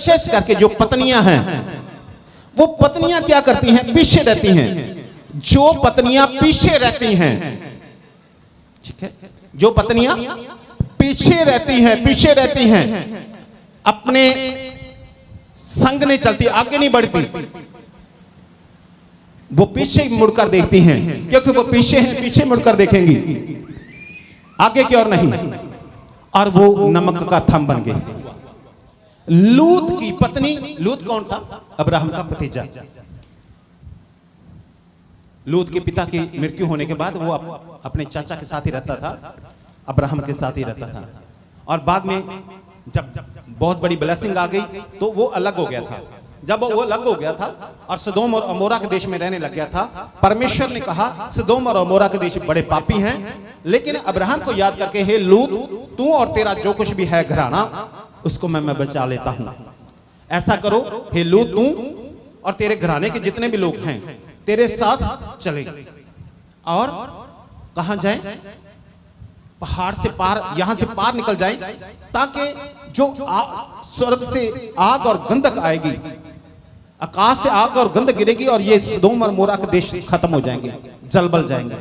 विशेष करके जो पत्नियां हैं, वो पत्नियां क्या करती हैं? पीछे रहती हैं। जो पत्नियां पीछे रहती हैं, ठीक है, जो पत्नियां पीछे रहती हैं, अपने संग नहीं चलती, आगे नहीं बढ़ती, वो पीछे मुड़कर देखती हैं, क्योंकि वो पीछे हैं, पीछे मुड़कर देखेंगी, आगे की ओर नहीं, और वो नमक का थम बन गई। लूत की पत्नी, लूत कौन था? अब्राहम का भतीजा। लूत के पिता की मृत्यु होने के बाद वो अपने चाचा के साथ ही रहता था, अब्राहम के साथ ही रहता था, और बाद में जब बहुत बड़ी ब्लेसिंग आ गई तो वो अलग हो गया था। जब वो अलग हो गया था और सदोम और अमोरा के देश में रहने लग गया था, परमेश्वर ने कहा सदोम और अमोरा के देश बड़े पापी हैं, लेकिन अब्राहम को याद करके, हे लूत, तू और तेरा जो कुछ भी है घराना, उसको मैं बचा लेता हूं। ऐसा करो हे लूत, तू और तेरे घराने के जितने भी लोग हैं तेरे साथ चले, और कहां जाए? पहाड़ से पार, यहां से पार निकल जाए, ताकि जो स्वर्ग से आग और गंधक आएगी, आकाश से आग और गंध गिरेगी, और ये सदोम और मोरा के देश खत्म हो जाएंगे, जलबल जाएंगे,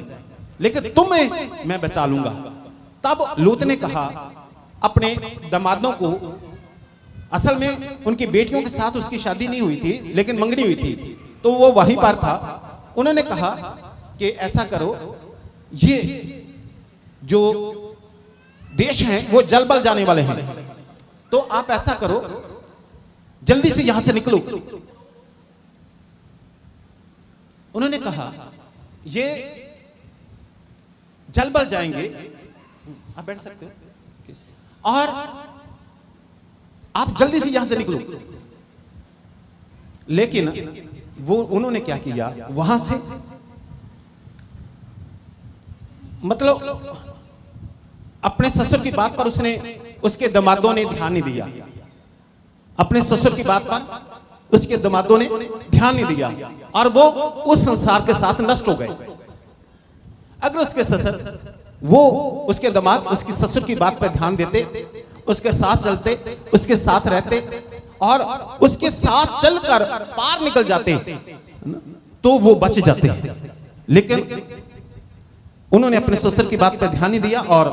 लेकिन तुम्हें मैं बचा लूंगा। तब लूत ने कहा अपने दामादों को, असल में उनकी बेटियों के साथ उसकी शादी नहीं हुई थी, लेकिन मंगनी हुई थी, तो वो वहीं पर था। उन्होंने कहा कि ऐसा करो, ये जो देश हैं वो जलबल जाने वाले हैं, तो आप ऐसा करो, जल्दी से यहां से निकलो। उन्होंने कहा ये जलबल जाएंगे, आप बैठ सकते हो, और आप जल्दी से यहां से निकलो। लेकिन वो उन्होंने क्या किया, वहां से मतलब अपने ससुर की बात पर उसके दामादों ने ध्यान नहीं दिया, अपने ससुर की बात पर उसके दामादों ने ध्यान नहीं दिया, और वो उस संसार के साथ नष्ट हो गए। अगर उसके ससुर, वो उसके दामाद उसकी ससुर की बात पर ध्यान देते, उसके साथ चलते, उसके साथ रहते, और उसके साथ चलकर पार निकल जाते, तो वो बच जाते। लेकिन उन्होंने अपने ससुर की बात पर ध्यान नहीं दिया और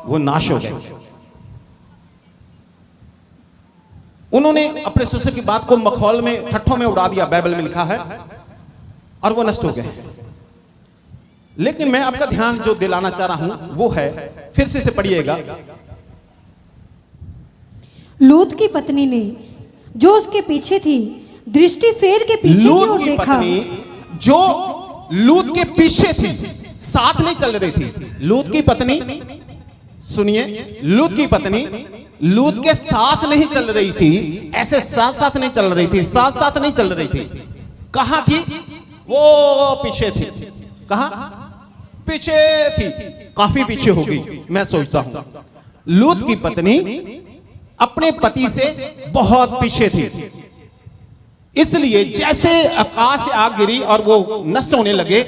वो नाश हो गए। उन्होंने अपने ससुर की बात को मखौल में, ठट्ठों में उड़ा दिया, बाइबल में लिखा है, और वो नष्ट हो गए। लेकिन मैं आपका ध्यान जो दिलाना चाह रहा हूं वो है, फिर से पढ़िएगा। लूत की पत्नी ने जो उसके पीछे थी दृष्टि फेर के पीछे की ओर देखा। पत्नी जो लूत के पीछे थी, साथ नहीं चल रही थी। लूत की पत्नी, सुनिए, लूत की पत्नी लूत के साथ नहीं चल रही थी, ऐसे साथ साथ नहीं चल रही थी, साथ साथ नहीं चल रही थी। कहां थी वो? पीछे थी। कहां? पीछे थी, काफी पीछे हो गई। मैं सोचता हूं लूत की पत्नी अपने पति से बहुत पीछे थी, इसलिए जैसे आकाश से आग गिरी और वो नष्ट होने लगे,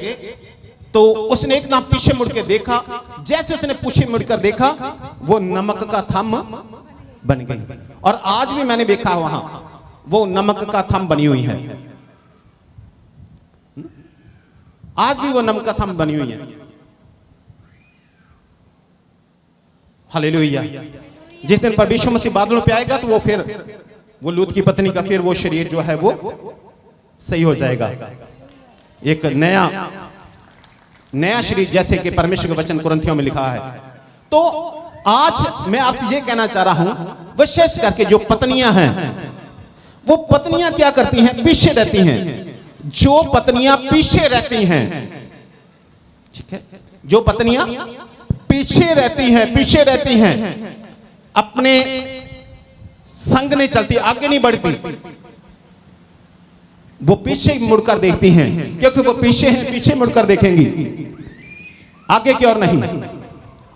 तो उसने एक ना पीछे मुड़ के देखा। जैसे उसने पीछे मुड़कर देखा, वो नमक का थम बन गई। और आज भी मैंने देखा वहां वो नमक का थम बनी हुई है, आज भी वो नमक का थम बनी हुई है। हालेलुया। जिस दिन पर यीशु मसीह बादलों पे आएगा, तो वो फिर वो लूत की पत्नी का फिर वो शरीर जो है वो सही हो जाएगा, एक नया शरीर, जैसे कि परमेश्वर के वचन कुरिन्थियों में लिखा है। तो आज मैं आपसे ये कहना चाह रहा हूं, विशेष करके जो पत्नियां हैं, वो पत्नियां क्या करती हैं? पीछे रहती हैं। जो पत्नियां पीछे रहती हैं, ठीक है, जो पत्नियां पीछे रहती हैं, अपने संग नहीं चलती, आगे नहीं बढ़ती, वो पीछे मुड़कर देखती हैं, क्योंकि वो पीछे हैं, पीछे मुड़कर देखेंगी, आगे की ओर नहीं,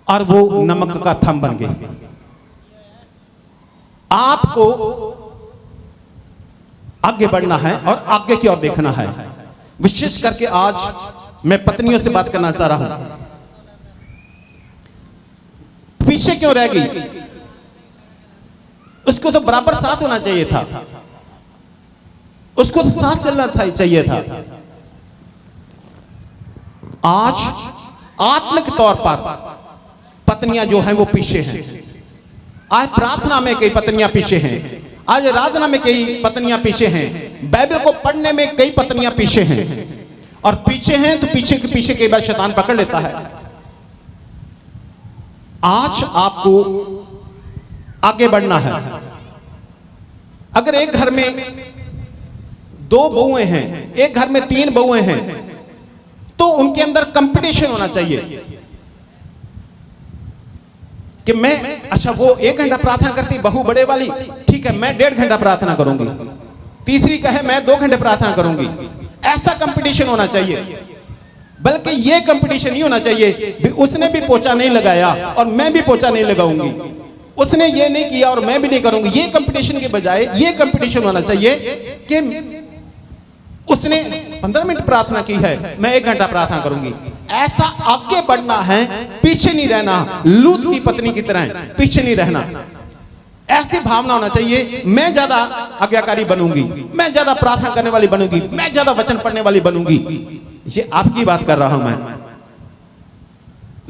और वो नमक का थम बन गई। आपको आगे बढ़ना है और आगे की ओर देखना है। विशेष करके आज मैं पत्नियों से बात करना चाह रहा हूं। पीछे क्यों रह गई? उसको तो बराबर साथ होना चाहिए था। उसको तो साथ चलना था, चाहिए था। आज आत्मिक तौर पर पत्नियां जो हैं वो पीछे हैं। आज प्रार्थना में कई पत्नियां पीछे हैं, आज आराधना में कई पत्नियां पीछे हैं, बाइबल को पढ़ने में कई पत्नियां पीछे हैं। और पीछे हैं तो पीछे के पीछे कई बार शैतान पकड़ लेता है। आज आपको आगे बढ़ना है। अगर एक घर में 2 बहुएं हैं, एक घर में 3 बहुएं हैं, तो उनके अंदर कंपटीशन होना चाहिए कि मैं, अच्छा वो 1 घंटा प्रार्थना करती बहू बड़े वाली, ठीक है मैं 1.5 घंटा प्रार्थना करूंगी, तीसरी कहे मैं 2 घंटे प्रार्थना करूंगी। ऐसा कंपटीशन होना चाहिए। बल्कि ये कंपटीशन नहीं होना चाहिए उसने भी पोछा नहीं लगाया और मैं भी पोछा नहीं लगाऊंगी, उसने ये नहीं किया और मैं भी नहीं करूंगी। ये कंपटीशन के बजाय ये कंपटीशन होना चाहिए कि उसने 15 मिनट प्रार्थना की है, मैं 1 घंटा प्रार्थना करूंगी। ऐसा आगे बढ़ना है, पीछे नहीं रहना। लूत की पत्नी की तरह पीछे नहीं रहना। ऐसी भावना होना चाहिए, मैं ज्यादा आज्ञाकारी बनूंगी, मैं ज्यादा प्रार्थना करने वाली बनूंगी, मैं ज्यादा वचन पढ़ने वाली बनूंगी। ये आपकी बात कर रहा हूं मैं।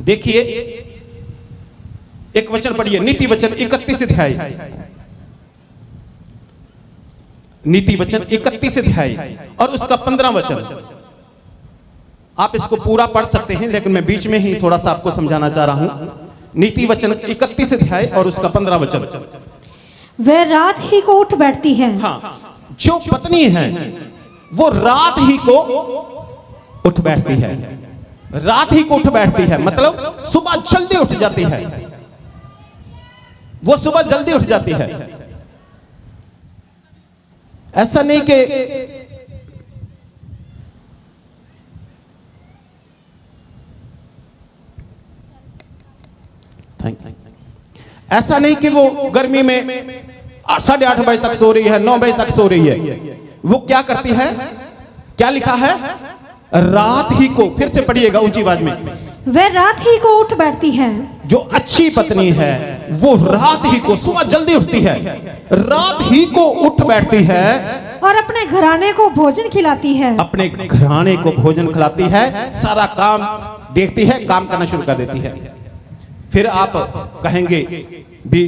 देखिए एक वचन पढ़िए, नीति वचन 31 अध्याय, नीति वचन 31 अध्याय और उसका 15 वचन। आप इसको पूरा पढ़ सकते हैं, लेकिन मैं बीच में ही थोड़ा सा आपको समझाना चाह रहा हूं। नीति वचन 31 अध्याय और उसका 15 वचन। वह रात ही को उठ बैठती है। हाँ, जो पत्नी है वो रात ही को उठ बैठती है, रात ही को उठ बैठती है, मतलब सुबह जल्दी उठ जाती है। वो सुबह जल्दी उठ जाती है। ऐसा नहीं कि ऐसा नहीं कि वो गर्मी में 8:30 बजे तक सो रही है, 9 बजे तक सो रही है। वो क्या करती है, क्या लिखा है, रात ही को, फिर से पढ़िएगा ऊंची आवाज में, वह रात ही को उठ बैठती है। जो अच्छी पत्नी है वो रात ही को, सुबह जल्दी उठती है, रात ही को उठ बैठती है और अपने घराने को भोजन खिलाती है। अपने घराने को भोजन खिलाती है, सारा काम देखती है, काम करना शुरू कर देती है। फिर आप कहेंगे भी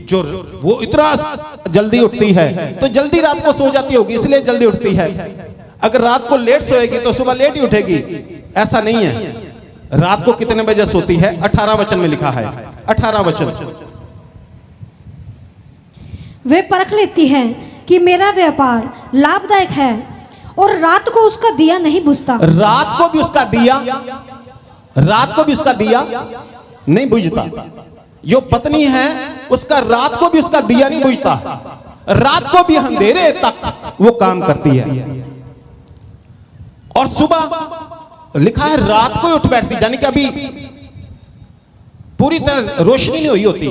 जो वो इतना जल्दी उठती है तो जल्दी रात को सो जाती होगी इसलिए जल्दी उठती है। अगर रात को लेट सोएगी तो सुबह लेट ही उठेगी। ऐसा नहीं है। रात को कितने बजे सोती है, 18 वचन में लिखा है, 18 वचन। वे परख लेती है कि मेरा व्यापार लाभदायक है और रात को उसका दिया नहीं बुझता। रात को भी उसका दिया, रात को भी उसका दिया नहीं बुझता। जो पत्नी है उसका रात को भी उसका दिया नहीं बुझता, रात को भी अंधेरे तक वो काम करती है और सुबह लिखा है रात को ही उठ बैठती, यानी कि अभी पूरी तरह रोशनी नहीं हुई होती,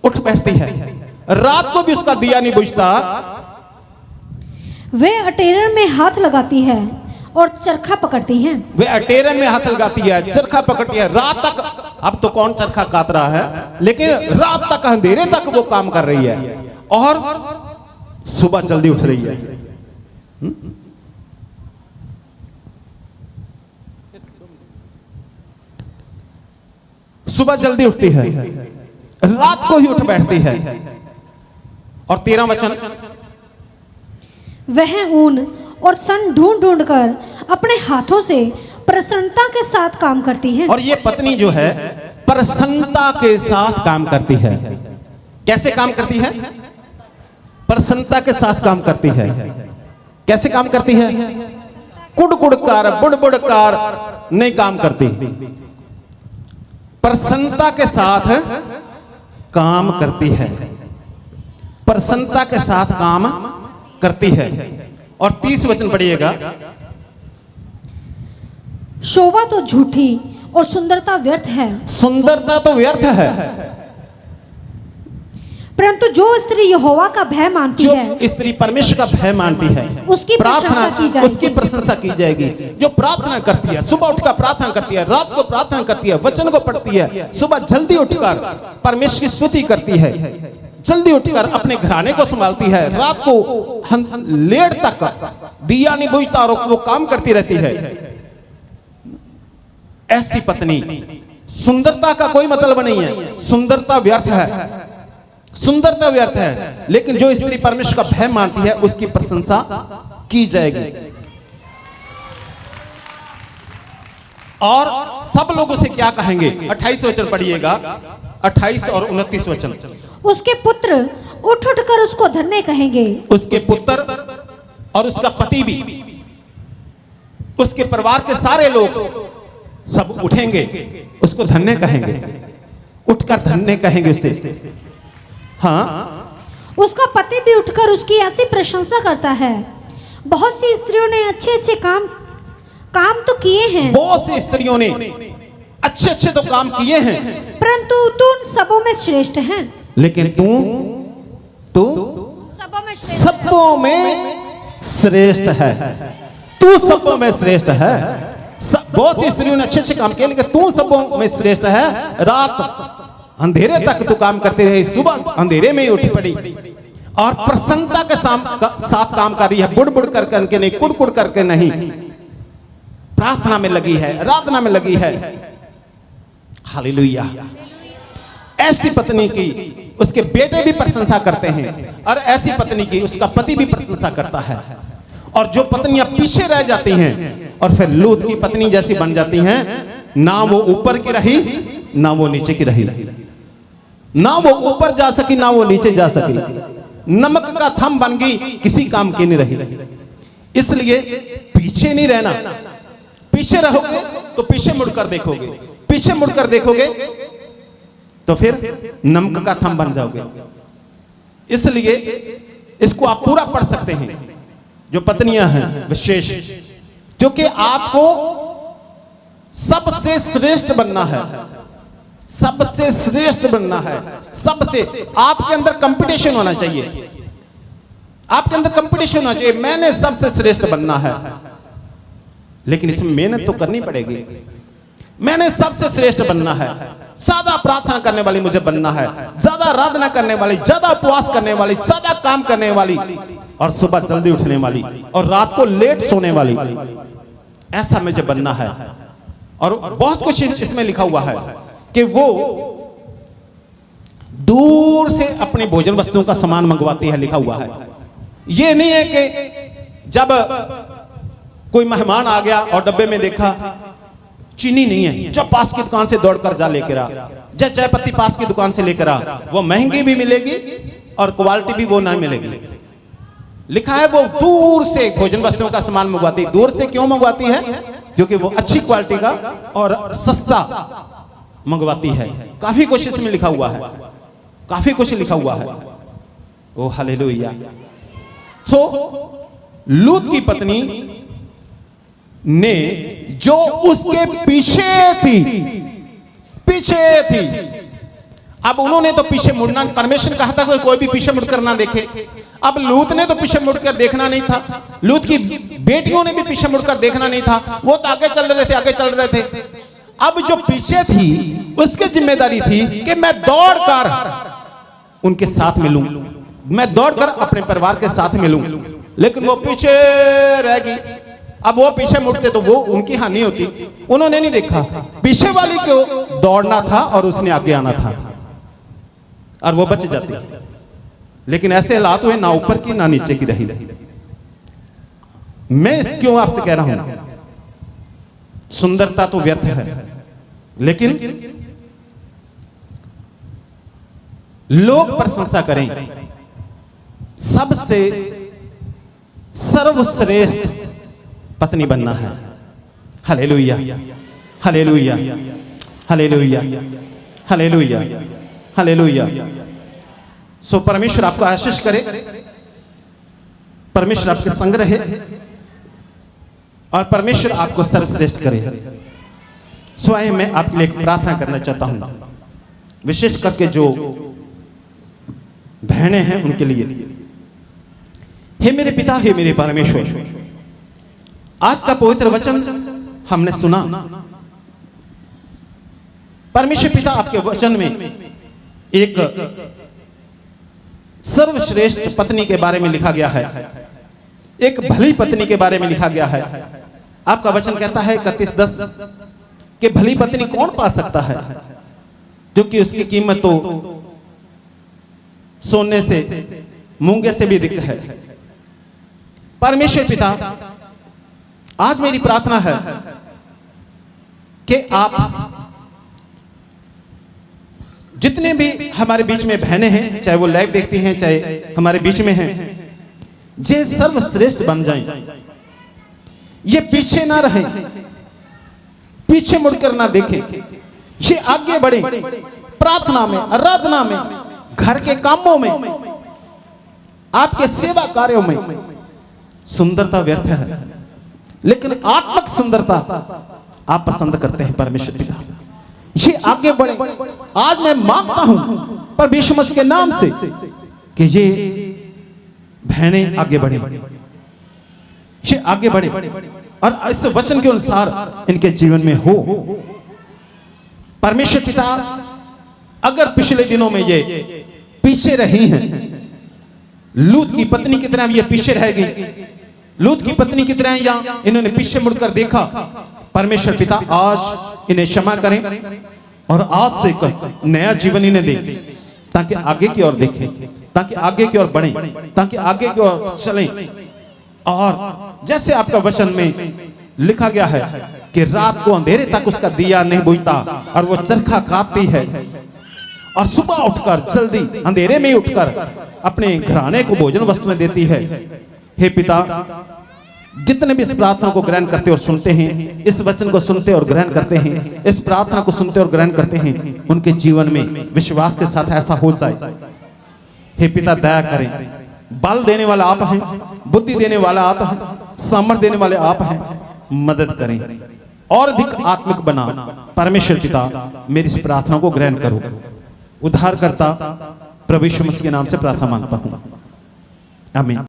उठ बैठती है, रात को भी उसका दिया नहीं बुझता। वे अटेरन में हाथ लगाती है और चरखा पकड़ती हैं। वे अटेरन में हाथ लगाती है, चरखा पकड़ती है, रात तक। अब तो कौन चरखा काट रहा है, लेकिन रात तक अंधेरे तक वो काम कर रही है और सुबह जल्दी उठ रही है। सुबह जल्दी उठती है, रात को ही उठ बैठती है। और 13 वचन, वह ऊन और सन ढूंढ ढूंढ कर अपने हाथों से प्रसन्नता के साथ काम करती है। और ये पत्नी जो है प्रसन्नता के साथ काम करती है। कैसे काम करती है, प्रसन्नता के साथ काम करती है। कैसे काम करती है, कुड़ कर बुड़ कर नहीं काम करती, प्रसन्नता के साथ काम करती है, प्रसन्नता के साथ काम करती है। और 30 वचन पढ़िएगा, शोभा तो झूठी और सुंदरता व्यर्थ है। सुंदरता तो व्यर्थ है, परंतु जो स्त्री यहोवा का भय मानती जो है, स्त्री परमेश्वर का भय मानती है, उसकी प्रशंसा की जाएगी। उसकी प्रशंसा की जाएगी। जो प्रार्थना करती है, सुबह उठकर प्रार्थना करती है, रात को प्रार्थना करती है, वचन को पढ़ती है, सुबह जल्दी उठकर परमेश्वर की स्तुति करती है, जल्दी उठकर अपने घराने को संभालती है, रात को लेट तक दिया नहीं बुझता और वो काम करती रहती है। ऐसी पत्नी, सुंदरता का कोई मतलब नहीं है, सुंदरता व्यर्थ है, सुंदरता व्यर्थ है, लेकिन जो स्त्री परमेश्वर का भय मानती है उसकी प्रशंसा की जाएगी। और सब लोग उसे क्या कहेंगे? 28 वचन पढ़िएगा, 28 और 29 वचन। उसके पुत्र उठ उठकर उसको धन्य कहेंगे। उसके पुत्र और उसका पति भी, उसके परिवार के सारे लोग सब उठेंगे, उसको धन्य कहेंगे, उठकर धन्य कहेंगे उसे। हाँ, उसका पति भी उठकर उसकी ऐसी प्रशंसा करता है। बहुत सी स्त्रियों ने अच्छे अच्छे काम तो किए हैं, बहुत सी स्त्रियों ने अच्छे अच्छे तो काम किए हैं, परंतु तू उन सबों में श्रेष्ठ है। लेकिन तू सबों में श्रेष्ठ है, तू सबों में श्रेष्ठ है। बहुत सी स्त्रियों ने अच्छे अच्छे काम किए, लेकिन तू सबों में श्रेष्ठ है। रात अंधेरे तक तू काम करती रही, सुबह अंधेरे में ही उठी पड़ी और प्रसन्नता के साथ काम कर रही है। बुड़ बुड़ करके नहीं, कुड़ कुड़ करके नहीं, प्रार्थना में लगी है, आराधना में लगी है। हालेलुया। ऐसी पत्नी की उसके बेटे भी प्रशंसा करते हैं, और ऐसी पत्नी की उसका पति भी प्रशंसा करता है। और जो पत्नियां पीछे रह जाती हैं और फिर लूत की पत्नी जैसी बन जाती हैं, ना वो ऊपर की रही ना वो नीचे की रही, ना वो ऊपर जा सकी ना वो नीचे जा सकी, नमक का थम बन गई, किसी काम की नहीं रही। इसलिए पीछे नहीं रहना, पीछे रहोगे तो पीछे मुड़कर देखोगे, पीछे मुड़कर देखोगे तो फिर नमक का थम बन जाओगे। इसलिए इसको आप पूरा पढ़ सकते हैं, जो पत्नियां हैं विशेष, क्योंकि आपको सबसे श्रेष्ठ बनना है, सबसे श्रेष्ठ बनना है। सबसे आपके अंदर कंपटीशन होना चाहिए, आपके अंदर कंपटीशन होना चाहिए, मैंने सबसे श्रेष्ठ बनना है। लेकिन इसमें मेहनत तो करनी पड़ेगी। मैंने सबसे श्रेष्ठ बनना है, ज्यादा प्रार्थना करने वाली मुझे बनना है, ज्यादा आराधना करने वाली, ज्यादा उपवास करने वाली, ज्यादा काम करने वाली, और सुबह जल्दी उठने वाली और रात को लेट सोने वाली, ऐसा मुझे बनना है। और बहुत कुछ इसमें लिखा हुआ है कि वो दूर से अपने भोजन वस्तुओं का सामान मंगवाती है, लिखा हुआ है। ये नहीं है कि जब कोई मेहमान आ गया और डब्बे में देखा चीनी नहीं है, जब पास की दुकान से दौड़कर जा लेकर आ, जब चाय पत्ती पास की दुकान से लेकर आ, वो महंगी भी मिलेगी और क्वालिटी भी वो ना मिलेगी। लिखा है वो दूर से भोजन वस्तुओं का सामान मंगवाती। दूर से क्यों मंगवाती है? क्योंकि वो अच्छी क्वालिटी का और सस्ता मंगवाती है। काफी कुछ इसमें लिखा हुआ है, काफी कुछ लिखा हुआ है। ओ हालेलुया। तो लूत की पत्नी ने जो उसके पीछे थी, अब उन्होंने तो पीछे मुड़ना, परमेश्वर ने कहा था कोई भी पीछे मुड़कर ना देखे। अब लूत ने तो पीछे मुड़कर देखना नहीं था, लूत की बेटियों ने भी पीछे मुड़कर देखना नहीं था, वो तो आगे चल रहे थे, आगे चल रहे थे। अब जो पीछे थी उसकी जिम्मेदारी थी कि मैं दौड़कर उनके साथ मिलूं, मैं दौड़कर अपने परिवार के साथ मिलूं, लेकिन वो पीछे रह गई। अब वो पीछे मुड़ते तो वो उनकी हानि होती, उन्होंने नहीं देखा। पीछे वाली को दौड़ना था और उसने आगे आना था और वो बच जाती। लेकिन ऐसे हालात हुए, ना ऊपर की ना नीचे की रही। मैं क्यों आपसे कह रहा हूं, सुंदरता तो व्यर्थ है, लेकिन लोग प्रशंसा करें, सबसे सर्वश्रेष्ठ पत्नी बनना है। Hallelujah, hallelujah, hallelujah, hallelujah, hallelujah. So परमेश्वर आपको आशीष करे, परमेश्वर आपके संग रहे और परमेश्वर आपको सर्वश्रेष्ठ करे। स्वयं मैं आपके लिए प्रार्थना करना चाहता हूं, विशेष करके जो बहनें हैं उनके लिए। हे मेरे पिता, हे मेरे परमेश्वर, आज का पवित्र वचन हमने सुना। परमेश्वर पिता, आपके वचन में एक सर्वश्रेष्ठ पत्नी के बारे में लिखा गया है, एक भली पत्नी के बारे में लिखा गया है। आपका वचन कहता है 31:10 कि भली पत्नी कौन पा सकता है, क्योंकि उसकी कीमत तो सोने से, मूंगे से भी अधिक है। परमेश्वर पिता, आज मेरी प्रार्थना है कि आप जितने भी हमारे बीच में बहनें हैं, चाहे वो लाइव देखती हैं चाहे हमारे बीच में हैं, ये सर्वश्रेष्ठ बन जाएं, ये पीछे ना रहें, पीछे मुड़कर ना देखें, ये आगे बढ़े प्रार्थना में, आराधना में, घर के कामों में, आपके सेवा कार्यों में। सुंदरता व्यर्थ है, लेकिन आत्मिक सुंदरता आप पसंद करते हैं परमेश्वर पिता। ये आगे बढ़े। आज मैं मांगता हूं परमेश्वर मसीह के नाम से कि ये बहनें आगे बढ़े, ये आगे बढ़े और इस वचन के अनुसार इनके जीवन में हो। परमेश्वर पिता, अगर पिछले दिनों में ये पीछे रही हैं, लूत की पत्नी की तरह ये पीछे रह गई, लूत की पत्नी की तरह या इन्होंने पीछे मुड़कर देखा, परमेश्वर पिता आज इन्हें क्षमा करें और आज से नया जीवन इन्हें दे, ताकि आगे की ओर देखें, ताकि आगे की ओर बढ़ें, ताकि आगे की ओर चलें। और जैसे आपका वचन में लिखा गया है कि रात को अंधेरे तक उसका दिया नहीं बुझता और वो चरखा काटती है और सुबह उठकर जल्दी अंधेरे में उठकर अपने घराने को भोजन वस्तुएं देती है। हे पिता, जितने भी इस प्रार्थना को ग्रहण करते और सुनते हैं, इस वचन को सुनते और ग्रहण करते हैं, इस प्रार्थना को सुनते और ग्रहण करते हैं, उनके जीवन में विश्वास के साथ ऐसा हो जाए। हे पिता, दया करें। बल देने वाला आप हैं, बुद्धि देने वाला आप हैं, सामर्थ्य देने वाले आप हैं। मदद करें और अधिक आत्मिक बना। परमेश्वर पिता, मेरी इस प्रार्थना को ग्रहण करो। उद्धारकर्ता प्रभु यीशु मसीह के नाम से प्रार्थना मांगता हूं, आमीन।